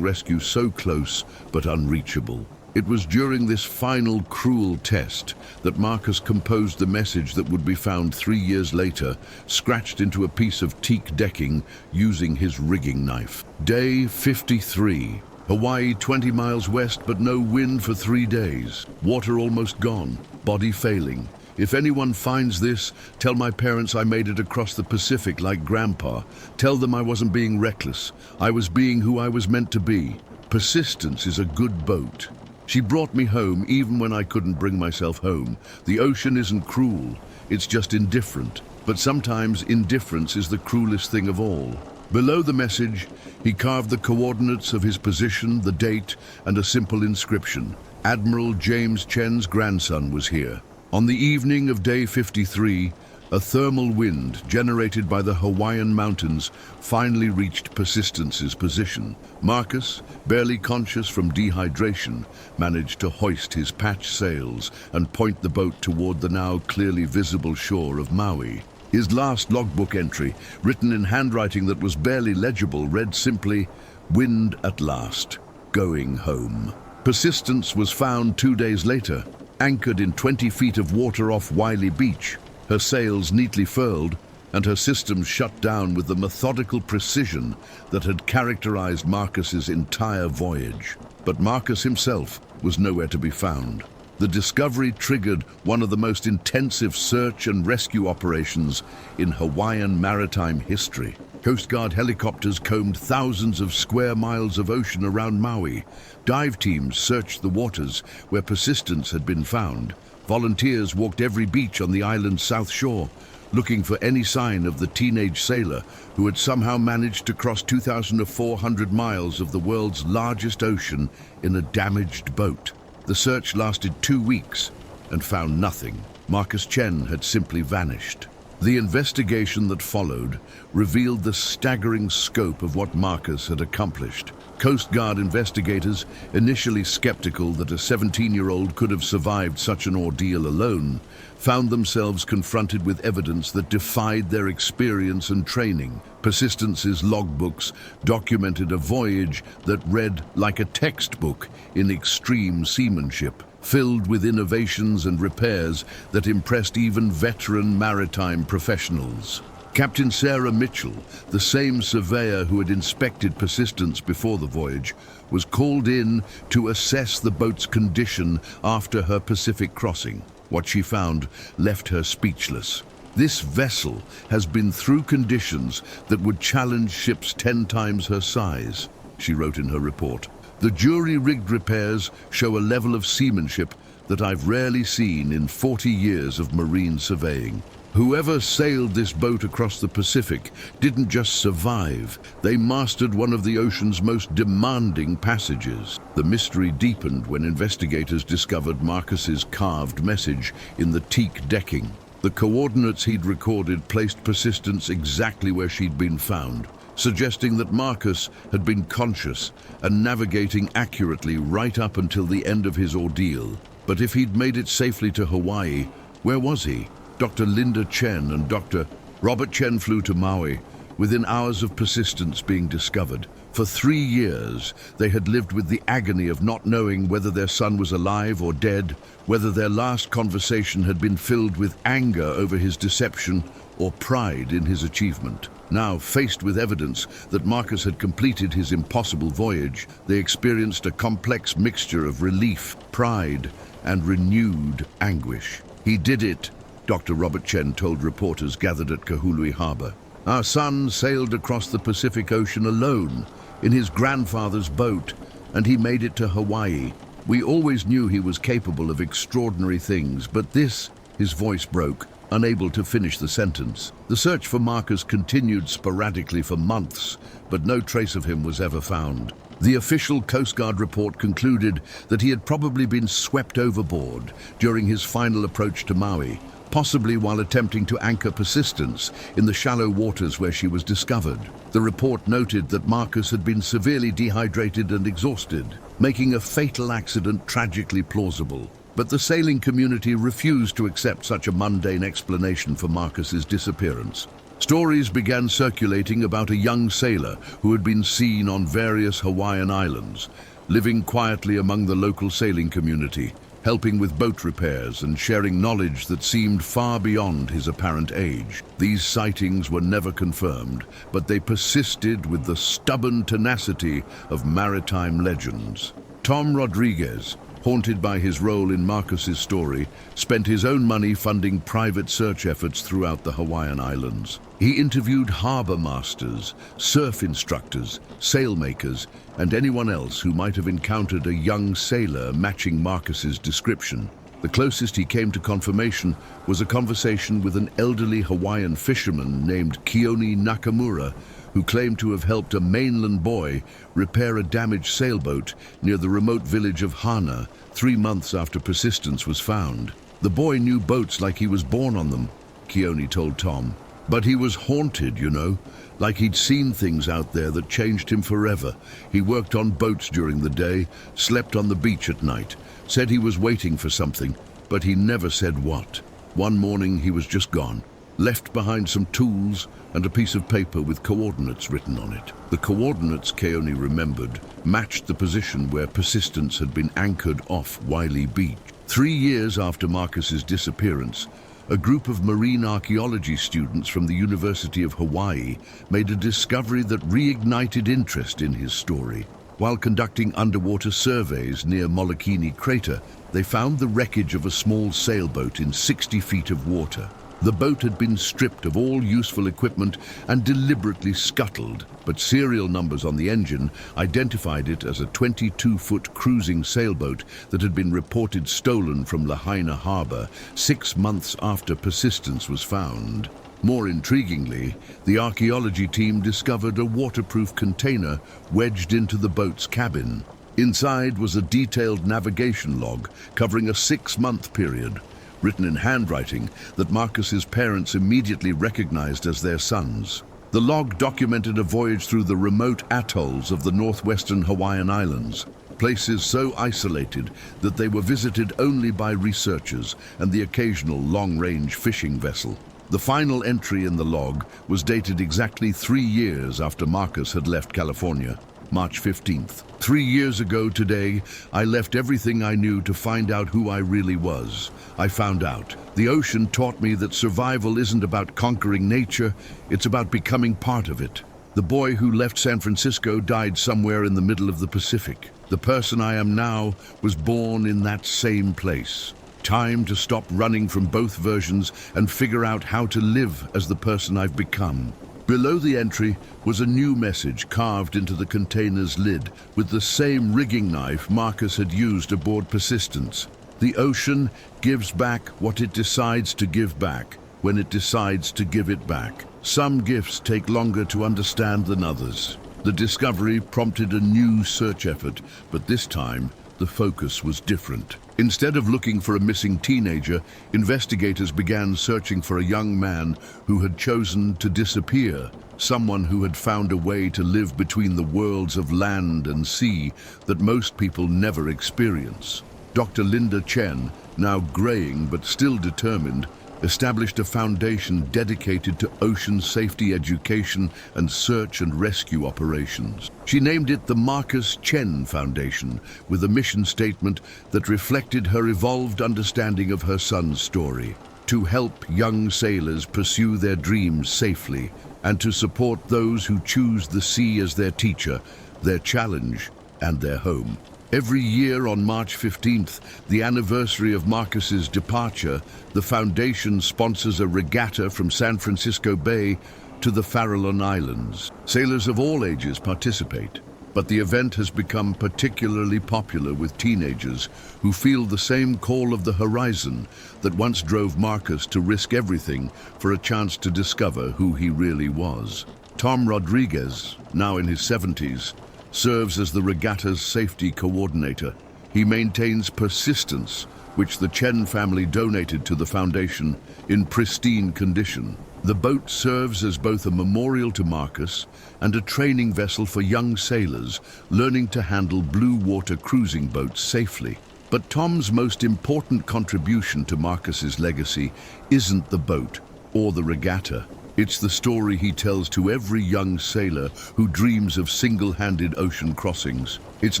S1: rescue so close but unreachable. It was during this final cruel test that Marcus composed the message that would be found 3 years later, scratched into a piece of teak decking using his rigging knife. Day 53. Hawaii 20 miles west, but no wind for 3 days. Water almost gone, body failing. If anyone finds this, tell my parents I made it across the Pacific like Grandpa. Tell them I wasn't being reckless. I was being who I was meant to be. Persistence is a good boat. She brought me home even when I couldn't bring myself home. The ocean isn't cruel, it's just indifferent. But sometimes indifference is the cruelest thing of all. Below the message, he carved the coordinates of his position, the date, and a simple inscription. Admiral James Chen's grandson was here. On the evening of day 53, a thermal wind generated by the Hawaiian mountains finally reached Persistence's position. Marcus, barely conscious from dehydration, managed to hoist his patch sails and point the boat toward the now clearly visible shore of Maui. His last logbook entry, written in handwriting that was barely legible, read simply, "Wind at last, going home." Persistence was found 2 days later, anchored in 20 feet of water off Wiley Beach, her sails neatly furled and her systems shut down with the methodical precision that had characterized Marcus's entire voyage. But Marcus himself was nowhere to be found. The discovery triggered one of the most intensive search and rescue operations in Hawaiian maritime history. Coast Guard helicopters combed thousands of square miles of ocean around Maui. Dive teams searched the waters where Persistence had been found. Volunteers walked every beach on the island's south shore, looking for any sign of the teenage sailor who had somehow managed to cross 2,400 miles of the world's largest ocean in a damaged boat. The search lasted 2 weeks and found nothing. Marcus Chen had simply vanished. The investigation that followed revealed the staggering scope of what Marcus had accomplished. Coast Guard investigators, initially skeptical that a 17-year-old could have survived such an ordeal alone, found themselves confronted with evidence that defied their experience and training. Persistence's logbooks documented a voyage that read like a textbook in extreme seamanship, filled with innovations and repairs that impressed even veteran maritime professionals. Captain Sarah Mitchell, the same surveyor who had inspected Persistence before the voyage, was called in to assess the boat's condition after her Pacific crossing. What she found left her speechless. "This vessel has been through conditions that would challenge ships 10 times her size," she wrote in her report. "The jury-rigged repairs show a level of seamanship that I've rarely seen in 40 years of marine surveying. Whoever sailed this boat across the Pacific didn't just survive, they mastered one of the ocean's most demanding passages." The mystery deepened when investigators discovered Marcus's carved message in the teak decking. The coordinates he'd recorded placed Persistence exactly where she'd been found, suggesting that Marcus had been conscious and navigating accurately right up until the end of his ordeal. But if he'd made it safely to Hawaii, where was he? Dr. Linda Chen and Dr. Robert Chen flew to Maui within hours of Persistence being discovered. For 3 years, they had lived with the agony of not knowing whether their son was alive or dead, whether their last conversation had been filled with anger over his deception or pride in his achievement. Now, faced with evidence that Marcus had completed his impossible voyage, they experienced a complex mixture of relief, pride, and renewed anguish. "He did it," Dr. Robert Chen told reporters gathered at Kahului Harbor. "Our son sailed across the Pacific Ocean alone, in his grandfather's boat, and he made it to Hawaii. We always knew he was capable of extraordinary things, but this, his voice broke, unable to finish the sentence. The search for Marcus continued sporadically for months, but no trace of him was ever found. The official Coast Guard report concluded that he had probably been swept overboard during his final approach to Maui, possibly while attempting to anchor Persistence in the shallow waters where she was discovered. The report noted that Marcus had been severely dehydrated and exhausted, making a fatal accident tragically plausible. But the sailing community refused to accept such a mundane explanation for Marcus's disappearance. Stories began circulating about a young sailor who had been seen on various Hawaiian islands, living quietly among the local sailing community, helping with boat repairs and sharing knowledge that seemed far beyond his apparent age. These sightings were never confirmed, but they persisted with the stubborn tenacity of maritime legends. Tom Rodriguez, haunted by his role in Marcus's story, spent his own money funding private search efforts throughout the Hawaiian Islands. He interviewed harbor masters, surf instructors, sailmakers, and anyone else who might have encountered a young sailor matching Marcus's description. The closest he came to confirmation was a conversation with an elderly Hawaiian fisherman named Keone Nakamura, who claimed to have helped a mainland boy repair a damaged sailboat near the remote village of Hana 3 months after Persistence was found. The boy knew boats like he was born on them, Keone told Tom. But he was haunted, you know, like he'd seen things out there that changed him forever. He worked on boats during the day, slept on the beach at night, said he was waiting for something, but he never said what. One morning he was just gone, left behind some tools and a piece of paper with coordinates written on it. The coordinates, Keone remembered, matched the position where Persistence had been anchored off Wiley Beach. 3 years after Marcus's disappearance, a group of marine archaeology students from the University of Hawaii made a discovery that reignited interest in his story. While conducting underwater surveys near Molokini Crater, they found the wreckage of a small sailboat in 60 feet of water. The boat had been stripped of all useful equipment and deliberately scuttled, but serial numbers on the engine identified it as a 22-foot cruising sailboat that had been reported stolen from Lahaina Harbor 6 months after Persistence was found. More intriguingly, the archaeology team discovered a waterproof container wedged into the boat's cabin. Inside was a detailed navigation log covering a 6-month period, written in handwriting that Marcus's parents immediately recognized as their sons. The log documented a voyage through the remote atolls of the northwestern Hawaiian Islands, places so isolated that they were visited only by researchers and the occasional long-range fishing vessel. The final entry in the log was dated exactly 3 years after Marcus had left California, March 15th. 3 years ago today, I left everything I knew to find out who I really was. I found out. The ocean taught me that survival isn't about conquering nature, it's about becoming part of it. The boy who left San Francisco died somewhere in the middle of the Pacific. The person I am now was born in that same place. Time to stop running from both versions and figure out how to live as the person I've become. Below the entry was a new message carved into the container's lid with the same rigging knife Marcus had used aboard Persistence. The ocean gives back what it decides to give back when it decides to give it back. Some gifts take longer to understand than others. The discovery prompted a new search effort, but this time the focus was different. Instead of looking for a missing teenager, investigators began searching for a young man who had chosen to disappear, someone who had found a way to live between the worlds of land and sea that most people never experience. Dr. Linda Chen, now graying but still determined, established a foundation dedicated to ocean safety education and search and rescue operations. She named it the Marcus Chen Foundation, with a mission statement that reflected her evolved understanding of her son's story: to help young sailors pursue their dreams safely, and to support those who choose the sea as their teacher, their challenge, and their home. Every year on March 15th, the anniversary of Marcus's departure, the foundation sponsors a regatta from San Francisco Bay to the Farallon Islands. Sailors of all ages participate, But the event has become particularly popular with teenagers who feel the same call of the horizon that once drove Marcus to risk everything for a chance to discover who he really was. Tom Rodriguez, now in his 70s, serves as the regatta's safety coordinator. He maintains Persistence, which the Chen family donated to the foundation, in pristine condition. The boat serves as both a memorial to Marcus and a training vessel for young sailors learning to handle blue water cruising boats safely. But Tom's most important contribution to Marcus's legacy isn't the boat or the regatta. It's the story he tells to every young sailor who dreams of single-handed ocean crossings. It's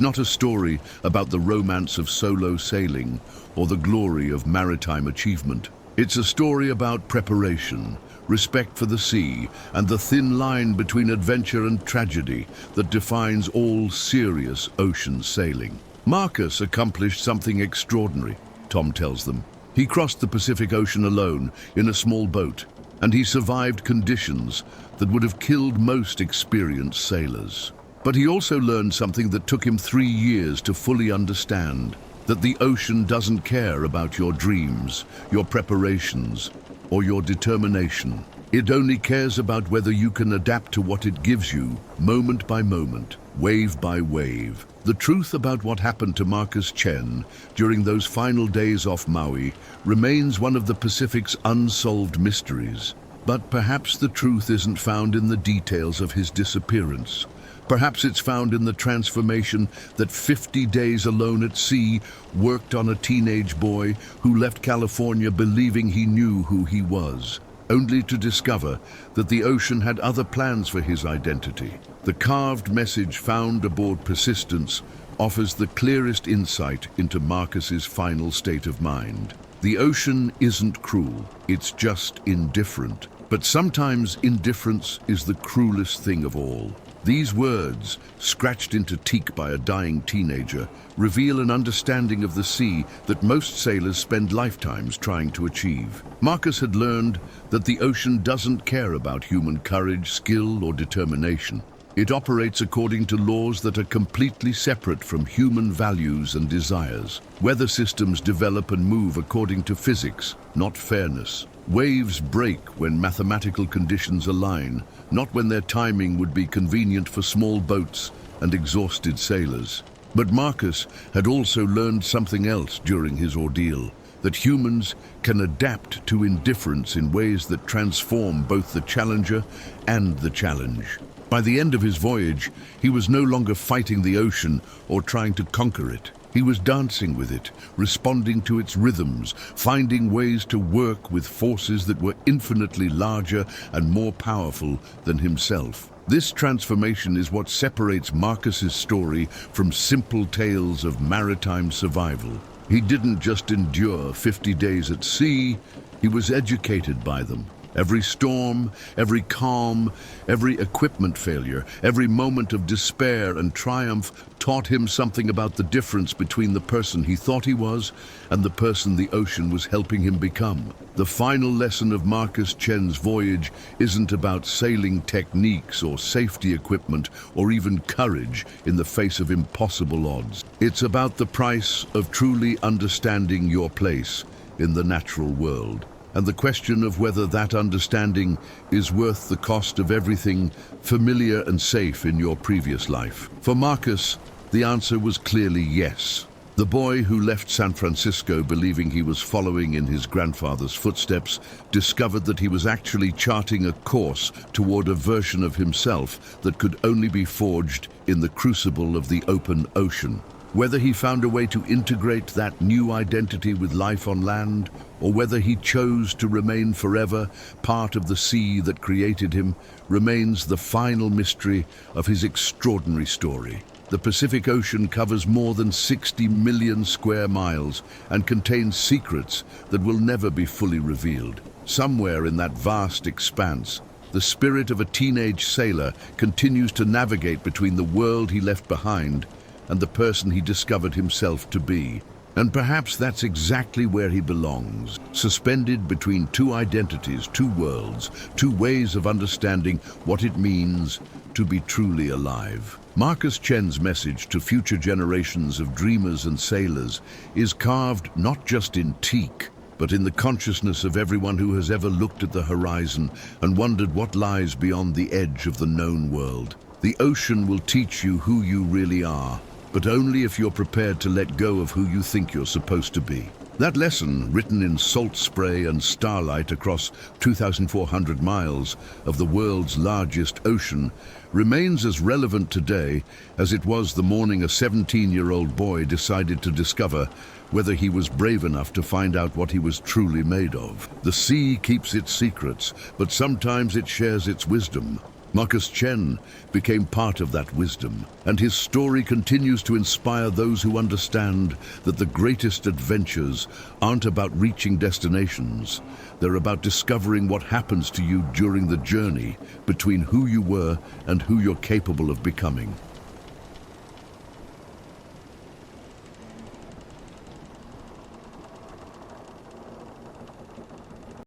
S1: not a story about the romance of solo sailing or the glory of maritime achievement. It's a story about preparation, respect for the sea, and the thin line between adventure and tragedy that defines all serious ocean sailing. Marcus accomplished something extraordinary, Tom tells them. He crossed the Pacific Ocean alone in a small boat, and he survived conditions that would have killed most experienced sailors. But he also learned something that took him 3 years to fully understand: that the ocean doesn't care about your dreams, your preparations, or your determination. It only cares about whether you can adapt to what it gives you, moment by moment, wave by wave. The truth about what happened to Marcus Chen during those final days off Maui remains one of the Pacific's unsolved mysteries. But perhaps the truth isn't found in the details of his disappearance. Perhaps it's found in the transformation that 50 days alone at sea worked on a teenage boy who left California believing he knew who he was, only to discover that the ocean had other plans for his identity. The carved message found aboard Persistence offers the clearest insight into Marcus's final state of mind. The ocean isn't cruel, it's just indifferent. But sometimes indifference is the cruelest thing of all. These words, scratched into teak by a dying teenager, reveal an understanding of the sea that most sailors spend lifetimes trying to achieve. Marcus had learned that the ocean doesn't care about human courage, skill, or determination. It operates according to laws that are completely separate from human values and desires. Weather systems develop and move according to physics, not fairness. Waves break when mathematical conditions align, not when their timing would be convenient for small boats and exhausted sailors. But Marcus had also learned something else during his ordeal: that humans can adapt to indifference in ways that transform both the challenger and the challenge. By the end of his voyage, he was no longer fighting the ocean or trying to conquer it. He was dancing with it, responding to its rhythms, finding ways to work with forces that were infinitely larger and more powerful than himself. This transformation is what separates Marcus's story from simple tales of maritime survival. He didn't just endure 50 days at sea, he was educated by them. Every storm, every calm, every equipment failure, every moment of despair and triumph taught him something about the difference between the person he thought he was and the person the ocean was helping him become. The final lesson of Marcus Chen's voyage isn't about sailing techniques or safety equipment or even courage in the face of impossible odds. It's about the price of truly understanding your place in the natural world, and the question of whether that understanding is worth the cost of everything familiar and safe in your previous life. For Marcus, the answer was clearly yes. The boy who left San Francisco believing he was following in his grandfather's footsteps discovered that he was actually charting a course toward a version of himself that could only be forged in the crucible of the open ocean. Whether he found a way to integrate that new identity with life on land, or whether he chose to remain forever part of the sea that created him, remains the final mystery of his extraordinary story. The Pacific Ocean covers more than 60 million square miles and contains secrets that will never be fully revealed. Somewhere in that vast expanse, the spirit of a teenage sailor continues to navigate between the world he left behind and the person he discovered himself to be. And perhaps that's exactly where he belongs, suspended between two identities, two worlds, two ways of understanding what it means to be truly alive. Marcus Chen's message to future generations of dreamers and sailors is carved not just in teak, but in the consciousness of everyone who has ever looked at the horizon and wondered what lies beyond the edge of the known world. The ocean will teach you who you really are, but only if you're prepared to let go of who you think you're supposed to be. That lesson, written in salt spray and starlight across 2,400 miles of the world's largest ocean, remains as relevant today as it was the morning a 17-year-old boy decided to discover whether he was brave enough to find out what he was truly made of. The sea keeps its secrets, but sometimes it shares its wisdom. Marcus Chen became part of that wisdom, and his story continues to inspire those who understand that the greatest adventures aren't about reaching destinations. They're about discovering what happens to you during the journey between who you were and who you're capable of becoming.